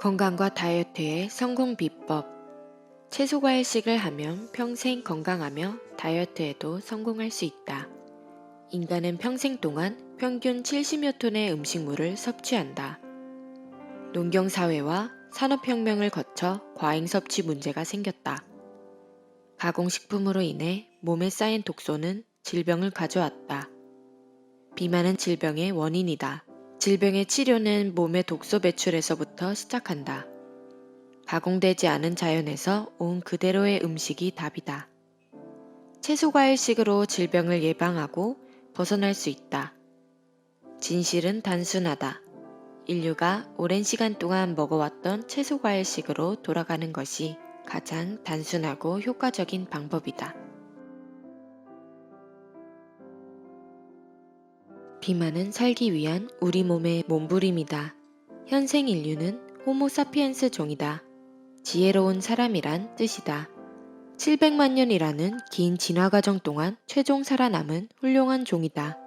건강과 다이어트의 성공 비법. 채소과일식을 하면 평생 건강하며 다이어트에도 성공할 수 있다. 인간은 평생 동안 평균 70여 톤의 음식물을 섭취한다. 농경사회와 산업혁명을 거쳐 과잉 섭취 문제가 생겼다. 가공식품으로 인해 몸에 쌓인 독소는 질병을 가져왔다. 비만은 질병의 원인이다. 질병의 치료는 몸의 독소 배출에서부터 시작한다. 가공되지 않은 자연에서 온 그대로의 음식이 답이다. 채소과일식으로 질병을 예방하고 벗어날 수 있다. 진실은 단순하다. 인류가 오랜 시간 동안 먹어왔던 채소과일식으로 돌아가는 것이 가장 단순하고 효과적인 방법이다. 비만은 살기 위한 우리 몸의 몸부림이다. 현생 인류는 호모사피엔스 종이다. 지혜로운 사람이란 뜻이다. 700만 년이라는 긴 진화 과정 동안 최종 살아남은 훌륭한 종이다.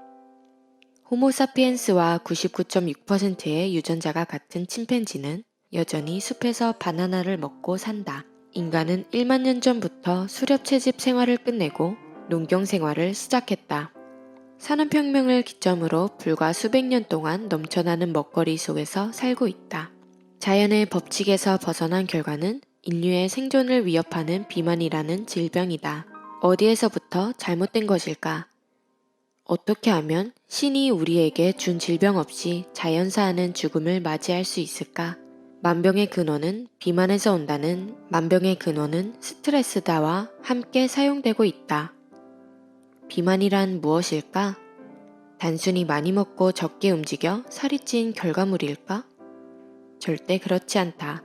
호모사피엔스와 99.6%의 유전자가 같은 침팬지는 여전히 숲에서 바나나를 먹고 산다. 인간은 1만 년 전부터 수렵 채집 생활을 끝내고 농경 생활을 시작했다. 산업혁명을 기점으로 불과 수백 년 동안 넘쳐나는 먹거리 속에서 살고 있다. 자연의 법칙에서 벗어난 결과는 인류의 생존을 위협하는 비만이라는 질병이다. 어디에서부터 잘못된 것일까? 어떻게 하면 신이 우리에게 준 질병 없이 자연사하는 죽음을 맞이할 수 있을까? 만병의 근원은 비만에서 온다는 만병의 근원은 스트레스다와 함께 사용되고 있다. 비만이란 무엇일까? 단순히 많이 먹고 적게 움직여 살이 찐 결과물일까? 절대 그렇지 않다.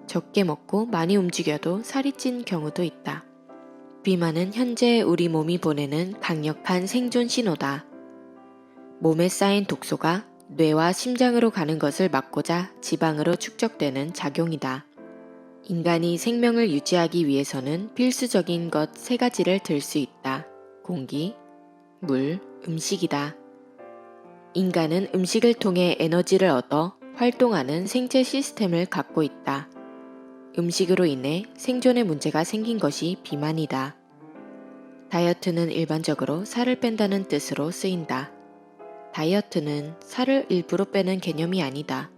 적게 먹고 많이 움직여도 살이 찐 경우도 있다. 비만은 현재 우리 몸이 보내는 강력한 생존 신호다. 몸에 쌓인 독소가 뇌와 심장으로 가는 것을 막고자 지방으로 축적되는 작용이다. 인간이 생명을 유지하기 위해서는 필수적인 것 3가지를 들 수 있다. 공기, 물, 음식이다. 인간은 음식을 통해 에너지를 얻어 활동하는 생체 시스템을 갖고 있다. 음식으로 인해 생존에 문제가 생긴 것이 비만이다. 다이어트는 일반적으로 살을 뺀다는 뜻으로 쓰인다. 다이어트는 살을 일부러 빼는 개념이 아니다.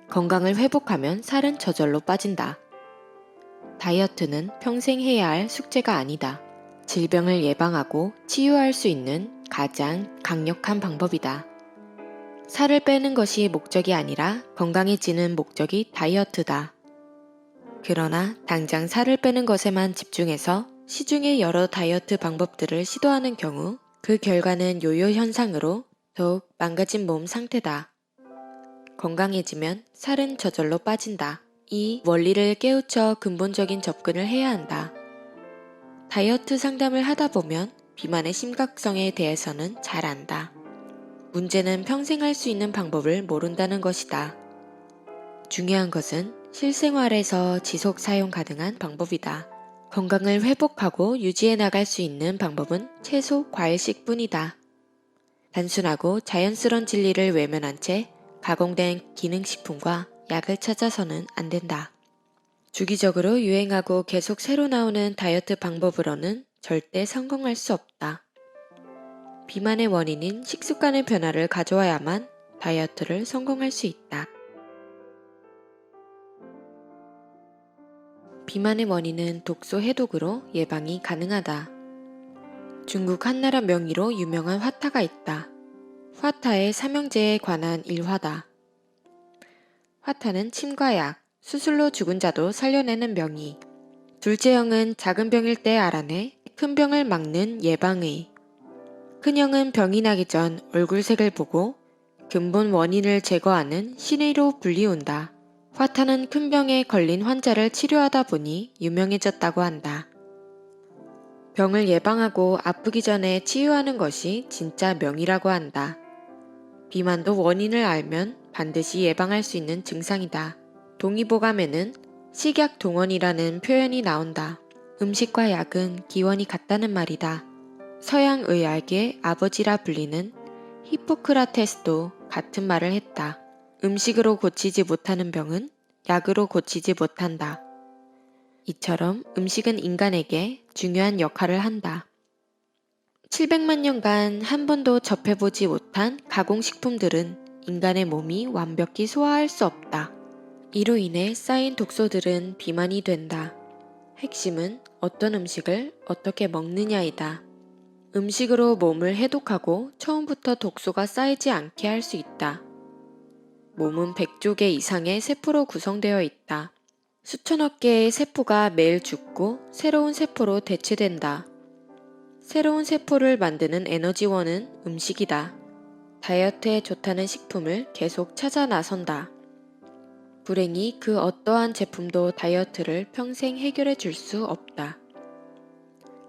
건강을 회복하면 살은 저절로 빠진다. 다이어트는 평생 해야 할 숙제가 아니다. 질병을 예방하고 치유할 수 있는 가장 강력한 방법이다. 살을 빼는 것이 목적이 아니라 건강해지는 목적이 다이어트다. 그러나 당장 살을 빼는 것에만 집중해서 시중의 여러 다이어트 방법들을 시도하는 경우 그 결과는 요요 현상으로 더욱 망가진 몸 상태다. 건강해지면 살은 저절로 빠진다. 이 원리를 깨우쳐 근본적인 접근을 해야 한다. 다이어트 상담을 하다 보면 비만의 심각성에 대해서는 잘 안다. 문제는 평생 할 수 있는 방법을 모른다는 것이다. 중요한 것은 실생활에서 지속 사용 가능한 방법이다. 건강을 회복하고 유지해 나갈 수 있는 방법은 채소, 과일식 뿐이다. 단순하고 자연스러운 진리를 외면한 채 가공된 기능식품과 약을 찾아서는 안 된다. 주기적으로 유행하고 계속 새로 나오는 다이어트 방법으로는 절대 성공할 수 없다. 비만의 원인인 식습관의 변화를 가져와야만 다이어트를 성공할 수 있다. 비만의 원인은 독소 해독으로 예방이 가능하다. 중국 한나라 명의로 유명한 화타가 있다. 화타의 삼형제에 관한 일화다. 화타는 침과 약, 수술로 죽은 자도 살려내는 명의. 둘째 형은 작은 병일 때 알아내 큰 병을 막는 예방의. 큰 형은 병이 나기 전 얼굴색을 보고 근본 원인을 제거하는 신의로 불리운다. 화타는 큰 병에 걸린 환자를 치료하다 보니 유명해졌다고 한다. 병을 예방하고 아프기 전에 치유하는 것이 진짜 명이라고 한다. 비만도 원인을 알면 반드시 예방할 수 있는 증상이다. 동의보감에는 식약동원이라는 표현이 나온다. 음식과 약은 기원이 같다는 말이다. 서양 의학의 아버지라 불리는 히포크라테스도 같은 말을 했다. 음식으로 고치지 못하는 병은 약으로 고치지 못한다. 이처럼 음식은 인간에게 중요한 역할을 한다. 700만 년간 한 번도 접해보지 못한 가공식품들은 인간의 몸이 완벽히 소화할 수 없다. 이로 인해 쌓인 독소들은 비만이 된다. 핵심은 어떤 음식을 어떻게 먹느냐이다. 음식으로 몸을 해독하고 처음부터 독소가 쌓이지 않게 할 수 있다. 몸은 100조 개 이상의 세포로 구성되어 있다. 수천억 개의 세포가 매일 죽고 새로운 세포로 대체된다. 새로운 세포를 만드는 에너지원은 음식이다. 다이어트에 좋다는 식품을 계속 찾아 나선다. 불행히 그 어떠한 제품도 다이어트를 평생 해결해 줄 수 없다.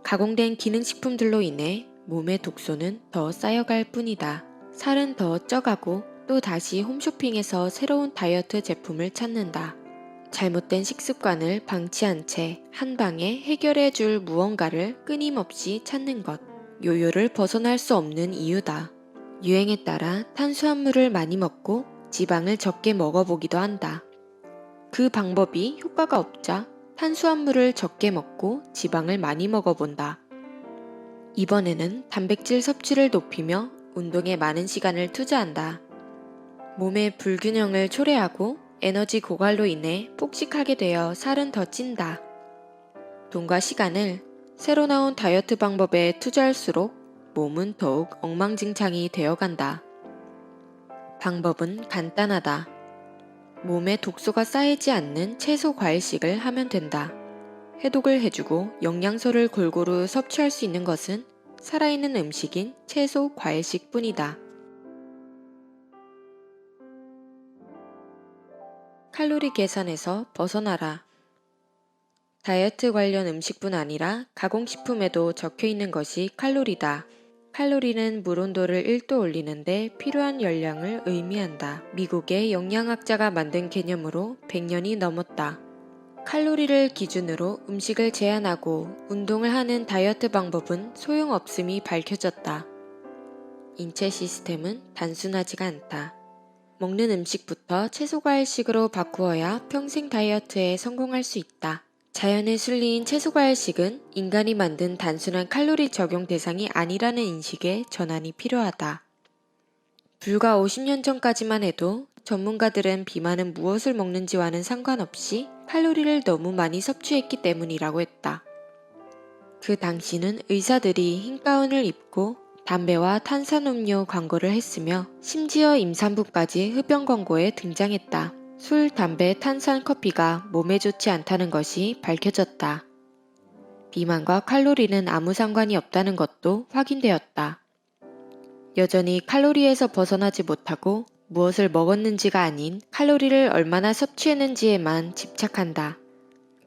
가공된 기능식품들로 인해 몸의 독소는 더 쌓여갈 뿐이다. 살은 더 쪄가고 또 다시 홈쇼핑에서 새로운 다이어트 제품을 찾는다. 잘못된 식습관을 방치한 채 한 방에 해결해 줄 무언가를 끊임없이 찾는 것. 요요를 벗어날 수 없는 이유다. 유행에 따라 탄수화물을 많이 먹고 지방을 적게 먹어보기도 한다. 그 방법이 효과가 없자 탄수화물을 적게 먹고 지방을 많이 먹어본다. 이번에는 단백질 섭취를 높이며 운동에 많은 시간을 투자한다. 몸의 불균형을 초래하고 에너지 고갈로 인해 폭식하게 되어 살은 더 찐다. 돈과 시간을 새로 나온 다이어트 방법에 투자할수록 몸은 더욱 엉망진창이 되어간다. 방법은 간단하다. 몸에 독소가 쌓이지 않는 채소 과일식을 하면 된다. 해독을 해주고 영양소를 골고루 섭취할 수 있는 것은 살아있는 음식인 채소 과일식 뿐이다. 칼로리 계산에서 벗어나라. 다이어트 관련 음식뿐 아니라 가공식품에도 적혀 있는 것이 칼로리다. 칼로리는 물 온도를 1도 올리는데 필요한 열량을 의미한다. 미국의 영양학자가 만든 개념으로 100년이 넘었다. 칼로리를 기준으로 음식을 제한하고 운동을 하는 다이어트 방법은 소용없음이 밝혀졌다. 인체 시스템은 단순하지가 않다. 먹는 음식부터 채소과일식으로 바꾸어야 평생 다이어트에 성공할 수 있다. 자연의 순리인 채소과일식은 인간이 만든 단순한 칼로리 적용 대상이 아니라는 인식에 전환이 필요하다. 불과 50년 전까지만 해도 전문가들은 비만은 무엇을 먹는지와는 상관없이 칼로리를 너무 많이 섭취했기 때문이라고 했다. 그 당시는 의사들이 흰 가운을 입고 담배와 탄산음료 광고를 했으며 심지어 임산부까지 흡연 광고에 등장했다. 술, 담배, 탄산, 커피가 몸에 좋지 않다는 것이 밝혀졌다. 비만과 칼로리는 아무 상관이 없다는 것도 확인되었다. 여전히 칼로리에서 벗어나지 못하고 무엇을 먹었는지가 아닌 칼로리를 얼마나 섭취했는지에만 집착한다.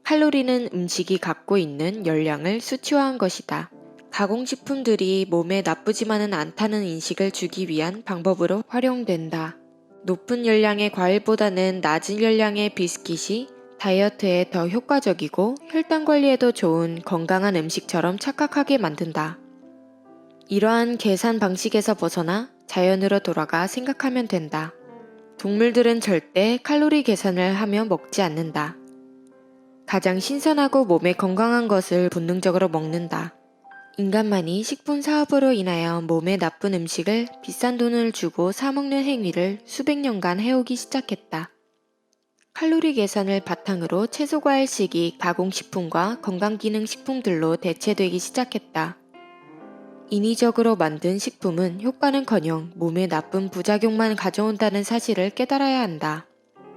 칼로리는 음식이 갖고 있는 열량을 수치화한 것이다. 가공식품들이 몸에 나쁘지만은 않다는 인식을 주기 위한 방법으로 활용된다. 높은 열량의 과일보다는 낮은 열량의 비스킷이 다이어트에 더 효과적이고 혈당 관리에도 좋은 건강한 음식처럼 착각하게 만든다. 이러한 계산 방식에서 벗어나 자연으로 돌아가 생각하면 된다. 동물들은 절대 칼로리 계산을 하며 먹지 않는다. 가장 신선하고 몸에 건강한 것을 본능적으로 먹는다. 인간만이 식품 사업으로 인하여 몸에 나쁜 음식을 비싼 돈을 주고 사먹는 행위를 수백 년간 해오기 시작했다. 칼로리 계산을 바탕으로 채소과일식이 가공식품과 건강기능식품들로 대체되기 시작했다. 인위적으로 만든 식품은 효과는커녕 몸에 나쁜 부작용만 가져온다는 사실을 깨달아야 한다.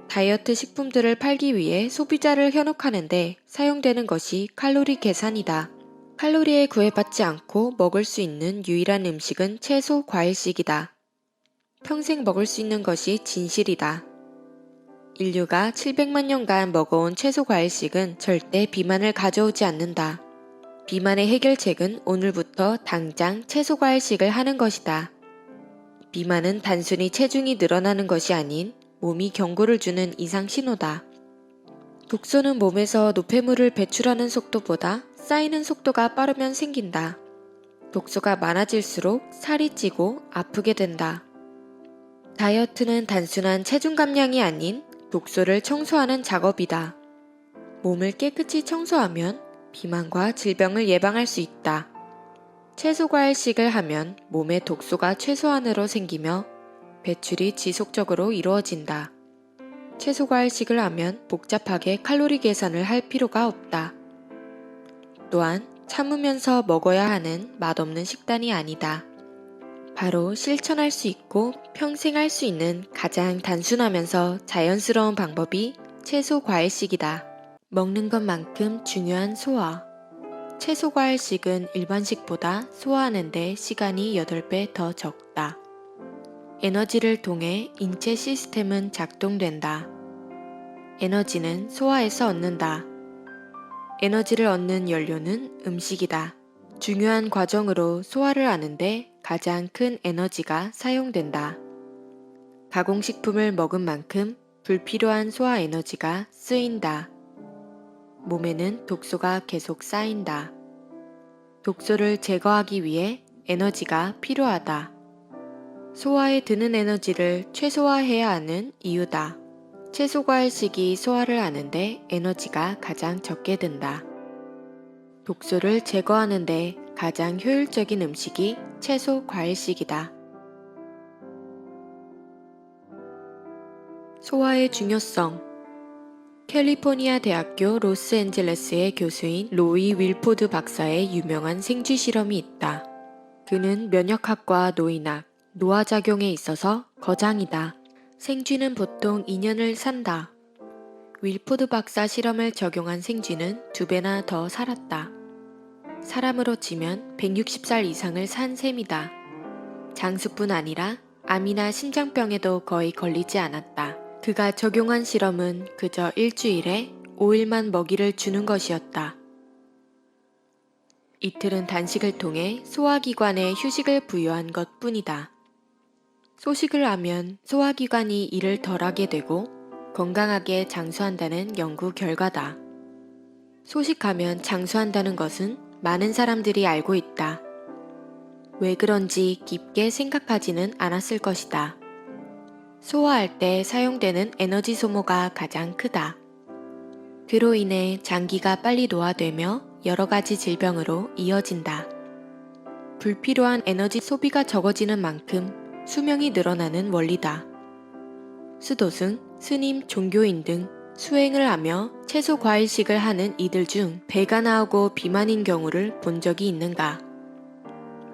다이어트 식품들을 팔기 위해 소비자를 현혹하는데 사용되는 것이 칼로리 계산이다. 칼로리에 구애받지 않고 먹을 수 있는 유일한 음식은 채소 과일식이다. 평생 먹을 수 있는 것이 진실이다. 인류가 700만 년간 먹어온 채소 과일식은 절대 비만을 가져오지 않는다. 비만의 해결책은 오늘부터 당장 채소 과일식을 하는 것이다. 비만은 단순히 체중이 늘어나는 것이 아닌 몸이 경고를 주는 이상 신호다. 독소는 몸에서 노폐물을 배출하는 속도보다 쌓이는 속도가 빠르면 생긴다. 독소가 많아질수록 살이 찌고 아프게 된다. 다이어트는 단순한 체중 감량이 아닌 독소를 청소하는 작업이다. 몸을 깨끗이 청소하면 비만과 질병을 예방할 수 있다. 채소과일식을 하면 몸에 독소가 최소한으로 생기며 배출이 지속적으로 이루어진다. 채소과일식을 하면 복잡하게 칼로리 계산을 할 필요가 없다. 또한 참으면서 먹어야 하는 맛없는 식단이 아니다. 바로 실천할 수 있고 평생 할 수 있는 가장 단순하면서 자연스러운 방법이 채소과일식이다. 먹는 것만큼 중요한 소화. 채소과일식은 일반식보다 소화하는데 시간이 8배 더 적다. 에너지를 통해 인체 시스템은 작동된다. 에너지는 소화에서 얻는다. 에너지를 얻는 연료는 음식이다. 중요한 과정으로 소화를 하는데 가장 큰 에너지가 사용된다. 가공식품을 먹은 만큼 불필요한 소화 에너지가 쓰인다. 몸에는 독소가 계속 쌓인다. 독소를 제거하기 위해 에너지가 필요하다. 소화에 드는 에너지를 최소화해야 하는 이유다. 채소과일식이 소화를 하는데 에너지가 가장 적게 든다. 독소를 제거하는데 가장 효율적인 음식이 채소과일식이다. 소화의 중요성. 캘리포니아 대학교 로스앤젤레스의 교수인 로이 윌포드 박사의 유명한 생쥐 실험이 있다. 그는 면역학과 노인학, 노화작용에 있어서 거장이다. 생쥐는 보통 2년을 산다. 윌포드 박사 실험을 적용한 생쥐는 2배나 더 살았다. 사람으로 치면 160살 이상을 산 셈이다. 장수뿐 아니라 암이나 심장병에도 거의 걸리지 않았다. 그가 적용한 실험은 그저 일주일에 5일만 먹이를 주는 것이었다. 이틀은 단식을 통해 소화기관에 휴식을 부여한 것 뿐이다. 소식을 하면 소화기관이 일을 덜하게 되고 건강하게 장수한다는 연구 결과다. 소식하면 장수한다는 것은 많은 사람들이 알고 있다. 왜 그런지 깊게 생각하지는 않았을 것이다. 소화할 때 사용되는 에너지 소모가 가장 크다. 그로 인해 장기가 빨리 노화되며 여러 가지 질병으로 이어진다. 불필요한 에너지 소비가 적어지는 만큼 수명이 늘어나는 원리다. 수도승, 스님, 종교인 등 수행을 하며 채소 과일식을 하는 이들 중 배가 나오고 비만인 경우를 본 적이 있는가?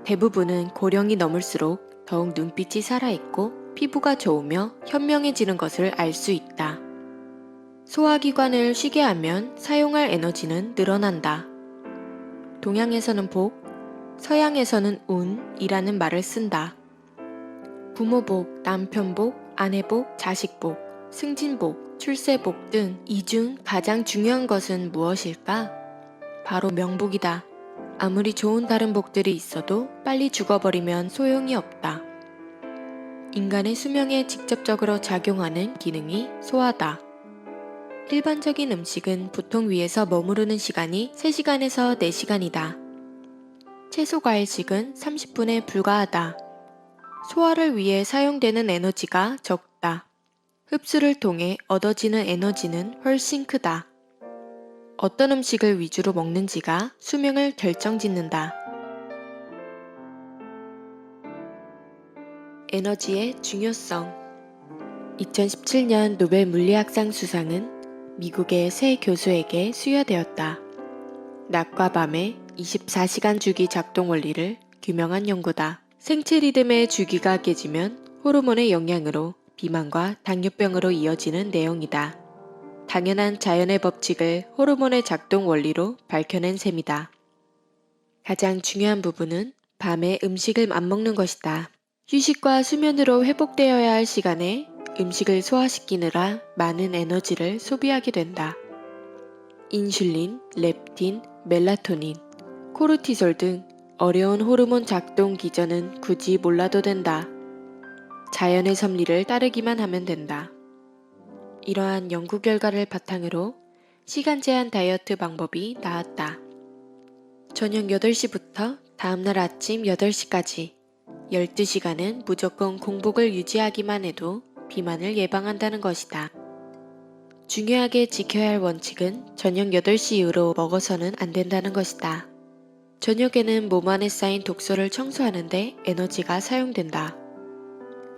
대부분은 고령이 넘을수록 더욱 눈빛이 살아있고 피부가 좋으며 현명해지는 것을 알 수 있다. 소화기관을 쉬게 하면 사용할 에너지는 늘어난다. 동양에서는 복, 서양에서는 운이라는 말을 쓴다. 부모복, 남편복, 아내복, 자식복, 승진복, 출세복 등 이 중 가장 중요한 것은 무엇일까? 바로 명복이다. 아무리 좋은 다른 복들이 있어도 빨리 죽어버리면 소용이 없다. 인간의 수명에 직접적으로 작용하는 기능이 소화다. 일반적인 음식은 보통 위에서 머무르는 시간이 3시간에서 4시간이다. 채소 과일식은 30분에 불과하다. 소화를 위해 사용되는 에너지가 적다. 흡수를 통해 얻어지는 에너지는 훨씬 크다. 어떤 음식을 위주로 먹는지가 수명을 결정짓는다. 에너지의 중요성. 2017년 노벨 물리학상 수상은 미국의 세 교수에게 수여되었다. 낮과 밤의 24시간 주기 작동 원리를 규명한 연구다. 생체 리듬의 주기가 깨지면 호르몬의 영향으로 비만과 당뇨병으로 이어지는 내용이다. 당연한 자연의 법칙을 호르몬의 작동 원리로 밝혀낸 셈이다. 가장 중요한 부분은 밤에 음식을 안 먹는 것이다. 휴식과 수면으로 회복되어야 할 시간에 음식을 소화시키느라 많은 에너지를 소비하게 된다. 인슐린, 렙틴, 멜라토닌, 코르티솔 등 어려운 호르몬 작동 기전은 굳이 몰라도 된다. 자연의 섭리를 따르기만 하면 된다. 이러한 연구 결과를 바탕으로 시간 제한 다이어트 방법이 나왔다. 저녁 8시부터 다음날 아침 8시까지 12시간은 무조건 공복을 유지하기만 해도 비만을 예방한다는 것이다. 중요하게 지켜야 할 원칙은 저녁 8시 이후로 먹어서는 안 된다는 것이다. 저녁에는 몸 안에 쌓인 독소를 청소하는데 에너지가 사용된다.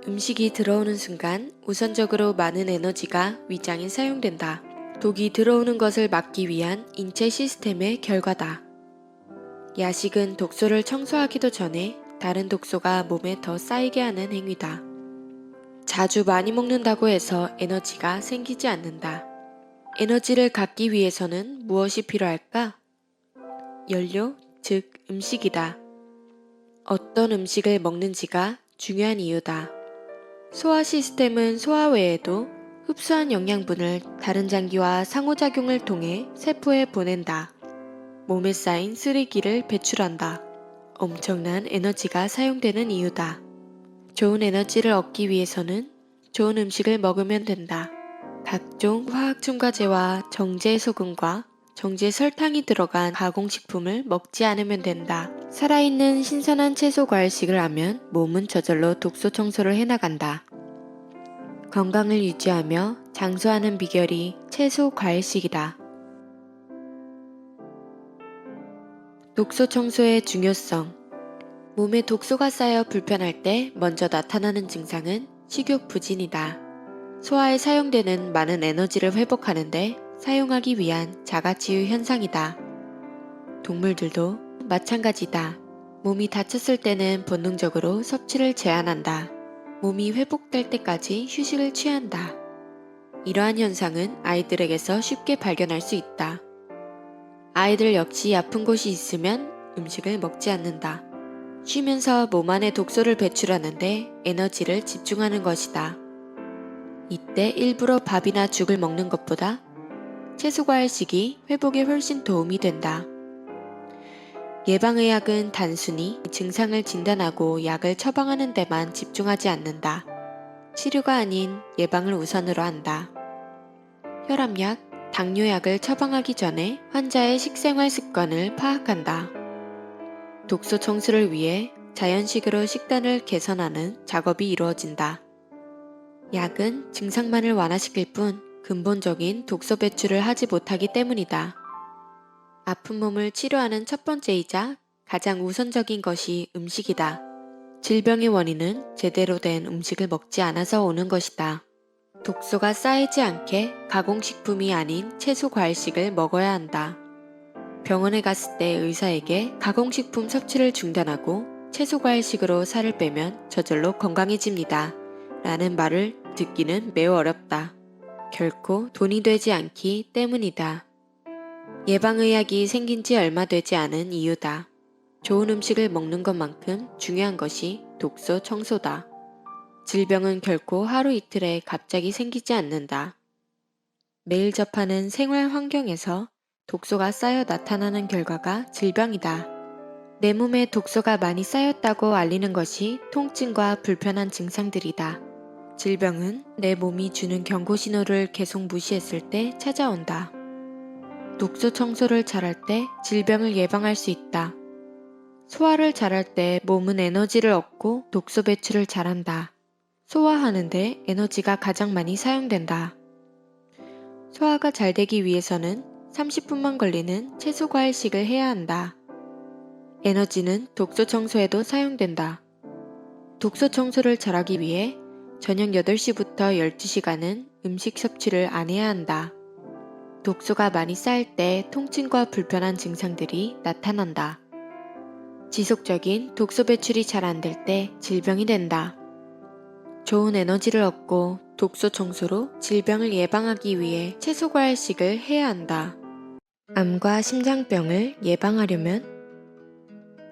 음식이 들어오는 순간 우선적으로 많은 에너지가 위장에 사용된다. 독이 들어오는 것을 막기 위한 인체 시스템의 결과다. 야식은 독소를 청소하기도 전에 다른 독소가 몸에 더 쌓이게 하는 행위다. 자주 많이 먹는다고 해서 에너지가 생기지 않는다. 에너지를 갖기 위해서는 무엇이 필요할까? 연료, 즉 음식이다. 어떤 음식을 먹는지가 중요한 이유다. 소화 시스템은 소화 외에도 흡수한 영양분을 다른 장기와 상호작용을 통해 세포에 보낸다. 몸에 쌓인 쓰레기를 배출한다. 엄청난 에너지가 사용되는 이유다. 좋은 에너지를 얻기 위해서는 좋은 음식을 먹으면 된다. 각종 화학 첨가제와 정제 소금과 정제 설탕이 들어간 가공식품을 먹지 않으면 된다. 살아있는 신선한 채소 과일식을 하면 몸은 저절로 독소 청소를 해나간다. 건강을 유지하며 장수하는 비결이 채소 과일식이다. 독소 청소의 중요성. 몸에 독소가 쌓여 불편할 때 먼저 나타나는 증상은 식욕 부진이다. 소화에 사용되는 많은 에너지를 회복하는데 사용하기 위한 자가치유 현상이다. 동물들도 마찬가지다. 몸이 다쳤을 때는 본능적으로 섭취를 제한한다. 몸이 회복될 때까지 휴식을 취한다. 이러한 현상은 아이들에게서 쉽게 발견할 수 있다. 아이들 역시 아픈 곳이 있으면 음식을 먹지 않는다. 쉬면서 몸 안에 독소를 배출하는데 에너지를 집중하는 것이다. 이때 일부러 밥이나 죽을 먹는 것보다 채소과일식이 회복에 훨씬 도움이 된다. 예방의학은 단순히 증상을 진단하고 약을 처방하는 데만 집중하지 않는다. 치료가 아닌 예방을 우선으로 한다. 혈압약, 당뇨약을 처방하기 전에 환자의 식생활 습관을 파악한다. 독소 청소를 위해 자연식으로 식단을 개선하는 작업이 이루어진다. 약은 증상만을 완화시킬 뿐 근본적인 독소 배출을 하지 못하기 때문이다. 아픈 몸을 치료하는 첫 번째이자 가장 우선적인 것이 음식이다. 질병의 원인은 제대로 된 음식을 먹지 않아서 오는 것이다. 독소가 쌓이지 않게 가공식품이 아닌 채소 과일식을 먹어야 한다. 병원에 갔을 때 의사에게 가공식품 섭취를 중단하고 채소 과일식으로 살을 빼면 저절로 건강해집니다. 라는 말을 듣기는 매우 어렵다. 결코 돈이 되지 않기 때문이다. 예방의학이 생긴 지 얼마 되지 않은 이유다. 좋은 음식을 먹는 것만큼 중요한 것이 독소 청소다. 질병은 결코 하루 이틀에 갑자기 생기지 않는다. 매일 접하는 생활 환경에서 독소가 쌓여 나타나는 결과가 질병이다. 내 몸에 독소가 많이 쌓였다고 알리는 것이 통증과 불편한 증상들이다. 질병은 내 몸이 주는 경고 신호를 계속 무시했을 때 찾아온다. 독소 청소를 잘할 때 질병을 예방할 수 있다. 소화를 잘할 때 몸은 에너지를 얻고 독소 배출을 잘한다. 소화하는데 에너지가 가장 많이 사용된다. 소화가 잘 되기 위해서는 30분만 걸리는 채소 과일식을 해야 한다. 에너지는 독소 청소에도 사용된다. 독소 청소를 잘하기 위해 저녁 8시부터 12시간은 음식 섭취를 안 해야 한다. 독소가 많이 쌓일 때 통증과 불편한 증상들이 나타난다. 지속적인 독소 배출이 잘 안 될 때 질병이 된다. 좋은 에너지를 얻고 독소 청소로 질병을 예방하기 위해 채소 과일식을 해야 한다. 암과 심장병을 예방하려면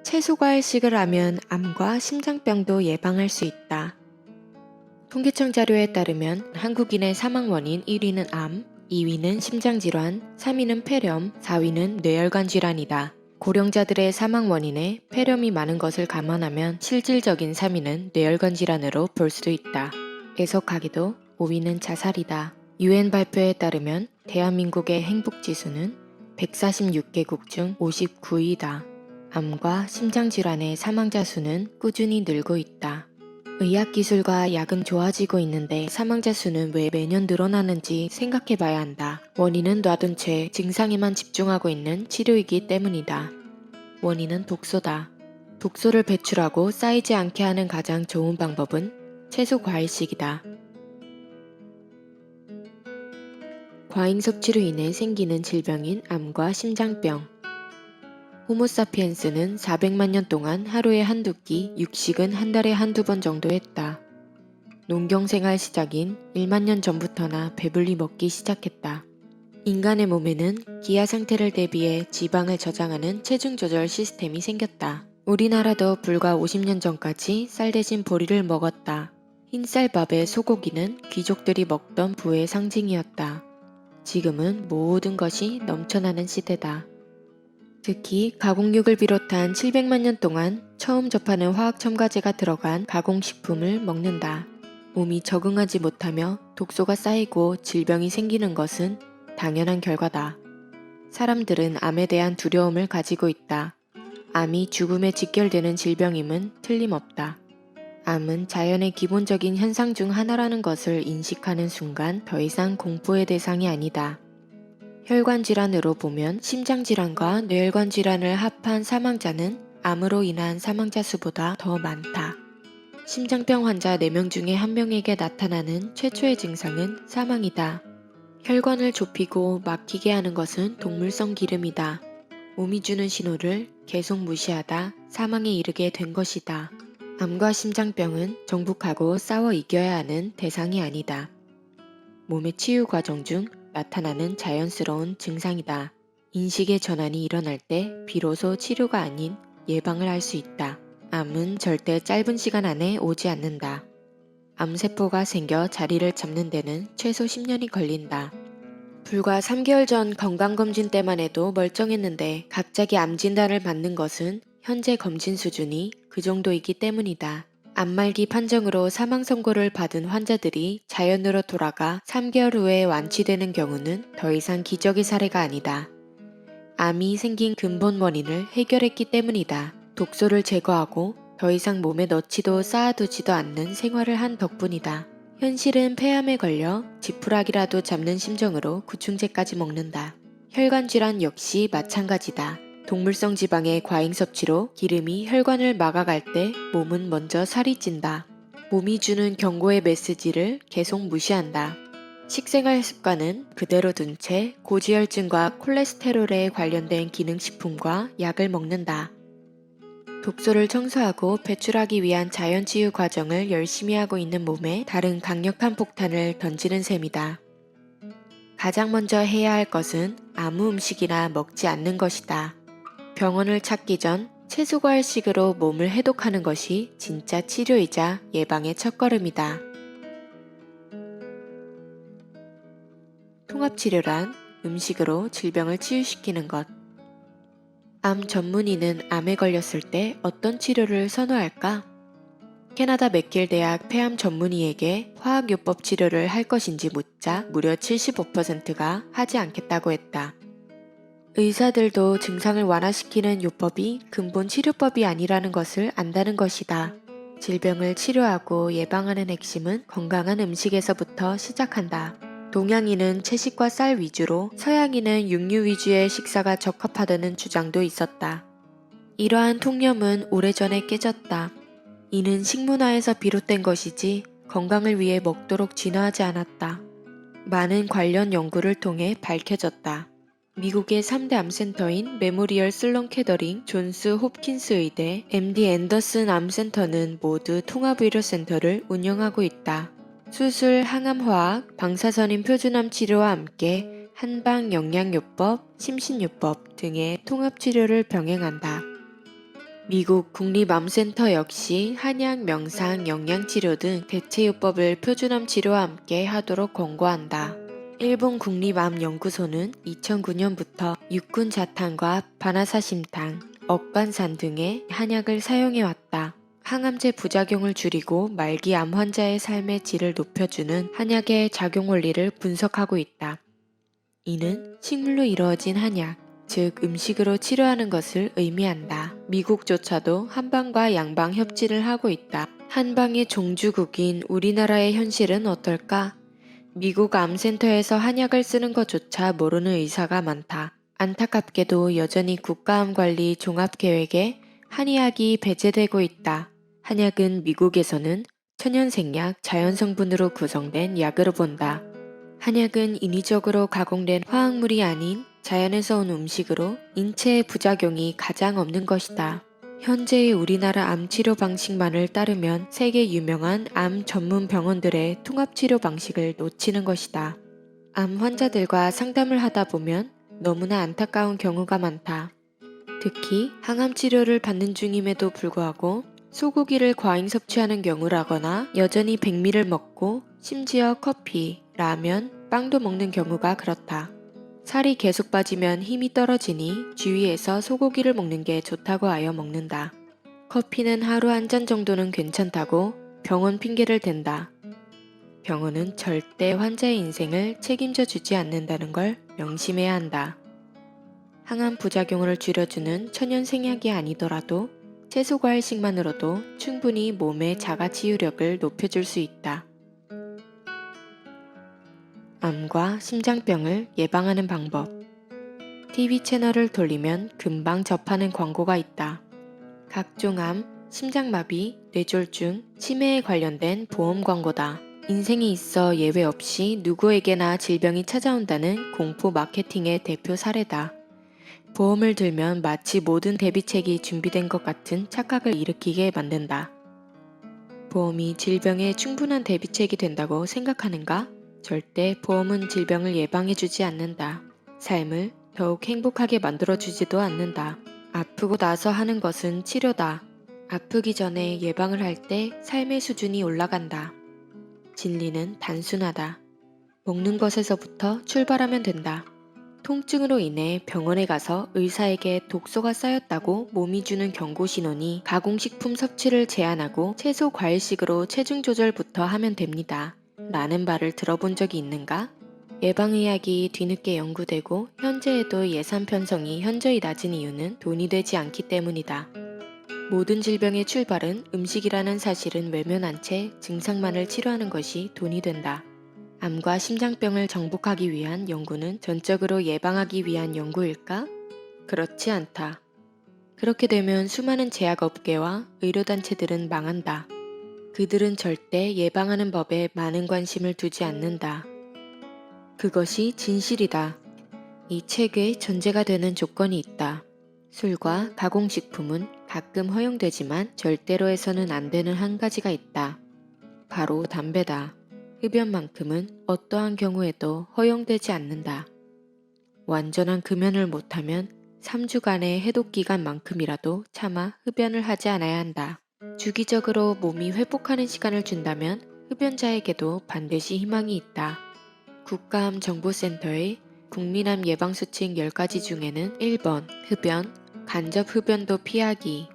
채소 과일식을 하면 암과 심장병도 예방할 수 있다. 통계청 자료에 따르면 한국인의 사망 원인 1위는 암, 2위는 심장질환, 3위는 폐렴, 4위는 뇌혈관 질환이다. 고령자들의 사망 원인에 폐렴이 많은 것을 감안하면 실질적인 3위는 뇌혈관 질환으로 볼 수도 있다. 애석하게도 5위는 자살이다. UN 발표에 따르면 대한민국의 행복지수는 146개국 중 59위다. 암과 심장질환의 사망자 수는 꾸준히 늘고 있다. 의학기술과 약은 좋아지고 있는데 사망자 수는 왜 매년 늘어나는지 생각해 봐야 한다. 원인은 놔둔 채 증상에만 집중하고 있는 치료이기 때문이다. 원인은 독소다. 독소를 배출하고 쌓이지 않게 하는 가장 좋은 방법은 채소 과일식이다. 과잉 섭취로 인해 생기는 질병인 암과 심장병. 호모사피엔스는 400만 년 동안 하루에 한두 끼, 육식은 한 달에 한두 번 정도 했다. 농경생활 시작인 1만 년 전부터나 배불리 먹기 시작했다. 인간의 몸에는 기아 상태를 대비해 지방을 저장하는 체중 조절 시스템이 생겼다. 우리나라도 불과 50년 전까지 쌀 대신 보리를 먹었다. 흰쌀밥에 소고기는 귀족들이 먹던 부의 상징이었다. 지금은 모든 것이 넘쳐나는 시대다. 특히 가공육을 비롯한 700만 년 동안 처음 접하는 화학 첨가제가 들어간 가공식품을 먹는다. 몸이 적응하지 못하며 독소가 쌓이고 질병이 생기는 것은 당연한 결과다. 사람들은 암에 대한 두려움을 가지고 있다. 암이 죽음에 직결되는 질병임은 틀림없다. 암은 자연의 기본적인 현상 중 하나라는 것을 인식하는 순간 더 이상 공포의 대상이 아니다. 혈관 질환으로 보면 심장질환과 뇌혈관 질환을 합한 사망자는 암으로 인한 사망자 수보다 더 많다. 심장병 환자 4명 중에 1명에게 나타나는 최초의 증상은 사망이다. 혈관을 좁히고 막히게 하는 것은 동물성 기름이다. 몸이 주는 신호를 계속 무시하다 사망에 이르게 된 것이다. 암과 심장병은 정복하고 싸워 이겨야 하는 대상이 아니다. 몸의 치유 과정 중 나타나는 자연스러운 증상이다. 인식의 전환이 일어날 때 비로소 치료가 아닌 예방을 할 수 있다. 암은 절대 짧은 시간 안에 오지 않는다. 암세포가 생겨 자리를 잡는 데는 최소 10년이 걸린다. 불과 3개월 전 건강검진 때만 해도 멀쩡했는데 갑자기 암 진단을 받는 것은 현재 검진 수준이 그 정도이기 때문이다. 암말기 판정으로 사망 선고를 받은 환자들이 자연으로 돌아가 3개월 후에 완치되는 경우는 더 이상 기적의 사례가 아니다. 암이 생긴 근본 원인을 해결했기 때문이다. 독소를 제거하고 더 이상 몸에 넣지도 쌓아두지도 않는 생활을 한 덕분이다. 현실은 폐암에 걸려 지푸라기라도 잡는 심정으로 구충제까지 먹는다. 혈관 질환 역시 마찬가지다. 동물성 지방의 과잉 섭취로 기름이 혈관을 막아갈 때 몸은 먼저 살이 찐다. 몸이 주는 경고의 메시지를 계속 무시한다. 식생활 습관은 그대로 둔 채 고지혈증과 콜레스테롤에 관련된 기능식품과 약을 먹는다. 독소를 청소하고 배출하기 위한 자연치유 과정을 열심히 하고 있는 몸에 다른 강력한 폭탄을 던지는 셈이다. 가장 먼저 해야 할 것은 아무 음식이나 먹지 않는 것이다. 병원을 찾기 전 채소과일식으로 몸을 해독하는 것이 진짜 치료이자 예방의 첫걸음이다. 통합치료란 음식으로 질병을 치유시키는 것. 암 전문의는 암에 걸렸을 때 어떤 치료를 선호할까? 캐나다 맥길 대학 폐암 전문의에게 화학요법 치료를 할 것인지 묻자 무려 75%가 하지 않겠다고 했다. 의사들도 증상을 완화시키는 요법이 근본 치료법이 아니라는 것을 안다는 것이다. 질병을 치료하고 예방하는 핵심은 건강한 음식에서부터 시작한다. 동양인은 채식과 쌀 위주로 서양인은 육류 위주의 식사가 적합하다는 주장도 있었다. 이러한 통념은 오래전에 깨졌다. 이는 식문화에서 비롯된 것이지 건강을 위해 먹도록 진화하지 않았다. 많은 관련 연구를 통해 밝혀졌다. 미국의 3대 암센터인 메모리얼 슬론 캐더링 존스 홉킨스 의대, MD 앤더슨 암센터는 모두 통합의료센터를 운영하고 있다. 수술, 항암화학, 방사선인 표준암 치료와 함께 한방 영양요법, 심신요법 등의 통합치료를 병행한다. 미국 국립암센터 역시 한약, 명상, 영양치료 등 대체요법을 표준암 치료와 함께 하도록 권고한다. 일본 국립암연구소는 2009년부터 육군 자탕과 바나사심탕, 억반산 등의 한약을 사용해왔다. 항암제 부작용을 줄이고 말기 암 환자의 삶의 질을 높여주는 한약의 작용 원리를 분석하고 있다. 이는 식물로 이루어진 한약, 즉 음식으로 치료하는 것을 의미한다. 미국조차도 한방과 양방 협진을 하고 있다. 한방의 종주국인 우리나라의 현실은 어떨까? 미국 암센터에서 한약을 쓰는 것조차 모르는 의사가 많다. 안타깝게도 여전히 국가암 관리 종합계획에 한의학이 배제되고 있다. 한약은 미국에서는 천연생약 자연성분으로 구성된 약으로 본다. 한약은 인위적으로 가공된 화학물이 아닌 자연에서 온 음식으로 인체의 부작용이 가장 없는 것이다. 현재의 우리나라 암치료 방식만을 따르면 세계 유명한 암 전문 병원들의 통합치료 방식을 놓치는 것이다. 암 환자들과 상담을 하다 보면 너무나 안타까운 경우가 많다. 특히 항암 치료를 받는 중임에도 불구하고 소고기를 과잉 섭취하는 경우라거나 여전히 백미를 먹고 심지어 커피, 라면, 빵도 먹는 경우가 그렇다. 살이 계속 빠지면 힘이 떨어지니 주위에서 소고기를 먹는 게 좋다고 하여 먹는다. 커피는 하루 한 잔 정도는 괜찮다고 병원 핑계를 댄다. 병원은 절대 환자의 인생을 책임져 주지 않는다는 걸 명심해야 한다. 항암 부작용을 줄여주는 천연 생약이 아니더라도 채소 과일식만으로도 충분히 몸의 자가 치유력을 높여줄 수 있다. 암과 심장병을 예방하는 방법. TV 채널을 돌리면 금방 접하는 광고가 있다. 각종 암, 심장마비, 뇌졸중, 치매에 관련된 보험 광고다. 인생이 있어 예외 없이 누구에게나 질병이 찾아온다는 공포 마케팅의 대표 사례다. 보험을 들면 마치 모든 대비책이 준비된 것 같은 착각을 일으키게 만든다. 보험이 질병에 충분한 대비책이 된다고 생각하는가? 절대 보험은 질병을 예방해주지 않는다. 삶을 더욱 행복하게 만들어주지도 않는다. 아프고 나서 하는 것은 치료다. 아프기 전에 예방을 할 때 삶의 수준이 올라간다. 진리는 단순하다. 먹는 것에서부터 출발하면 된다. 통증으로 인해 병원에 가서 의사에게 독소가 쌓였다고 몸이 주는 경고 신호니 가공식품 섭취를 제한하고 채소 과일식으로 체중 조절부터 하면 됩니다. 라는 말을 들어본 적이 있는가? 예방의학이 뒤늦게 연구되고 현재에도 예산 편성이 현저히 낮은 이유는 돈이 되지 않기 때문이다. 모든 질병의 출발은 음식이라는 사실은 외면한 채 증상만을 치료하는 것이 돈이 된다. 암과 심장병을 정복하기 위한 연구는 전적으로 예방하기 위한 연구일까? 그렇지 않다. 그렇게 되면 수많은 제약업계와 의료단체들은 망한다. 그들은 절대 예방하는 법에 많은 관심을 두지 않는다. 그것이 진실이다. 이 책의 전제가 되는 조건이 있다. 술과 가공식품은 가끔 허용되지만 절대로 해서는 안 되는 한 가지가 있다. 바로 담배다. 흡연만큼은 어떠한 경우에도 허용되지 않는다. 완전한 금연을 못하면 3주간의 해독 기간만큼이라도 차마 흡연을 하지 않아야 한다. 주기적으로 몸이 회복하는 시간을 준다면 흡연자에게도 반드시 희망이 있다. 국가암정보센터의 국민암 예방수칙 10가지 중에는 1번 흡연, 간접 흡연도 피하기,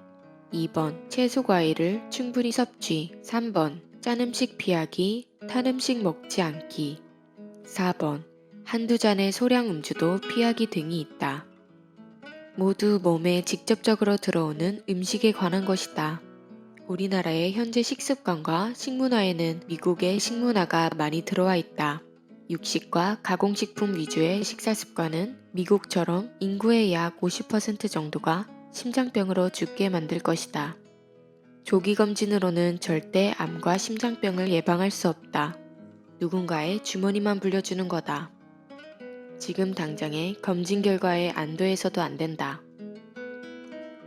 2번 채소 과일을 충분히 섭취, 3번 짠 음식 피하기, 탄 음식 먹지 않기, 4번 한두 잔의 소량 음주도 피하기 등이 있다. 모두 몸에 직접적으로 들어오는 음식에 관한 것이다. 우리나라의 현재 식습관과 식문화에는 미국의 식문화가 많이 들어와 있다. 육식과 가공식품 위주의 식사 습관은 미국처럼 인구의 약 50% 정도가 심장병으로 죽게 만들 것이다. 조기 검진으로는 절대 암과 심장병을 예방할 수 없다. 누군가의 주머니만 불려주는 거다. 지금 당장의 검진 결과에 안도해서도 안 된다.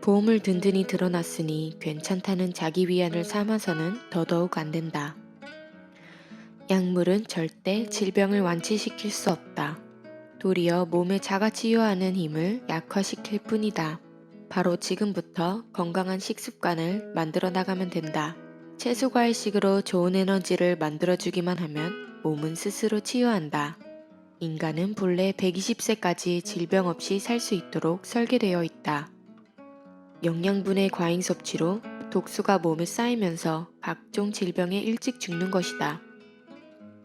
보험을 든든히 들어놨으니 괜찮다는 자기 위안을 삼아서는 더더욱 안 된다. 약물은 절대 질병을 완치시킬 수 없다. 도리어 몸의 자가 치유하는 힘을 약화시킬 뿐이다. 바로 지금부터 건강한 식습관을 만들어 나가면 된다. 채소 과일식으로 좋은 에너지를 만들어주기만 하면 몸은 스스로 치유한다. 인간은 본래 120세까지 질병 없이 살 수 있도록 설계되어 있다. 영양분의 과잉 섭취로 독소가 몸에 쌓이면서 각종 질병에 일찍 죽는 것이다.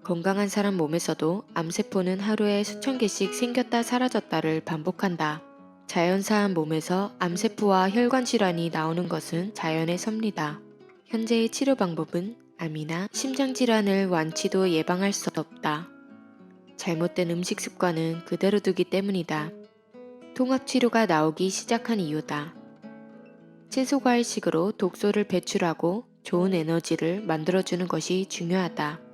건강한 사람 몸에서도 암세포는 하루에 수천 개씩 생겼다 사라졌다를 반복한다. 자연사한 몸에서 암세포와 혈관 질환이 나오는 것은 자연의 섭리다. 현재의 치료 방법은 암이나 심장질환을 완치도 예방할 수 없다. 잘못된 음식 습관은 그대로 두기 때문이다. 통합치료가 나오기 시작한 이유다. 채소과일식으로 독소를 배출하고 좋은 에너지를 만들어주는 것이 중요하다.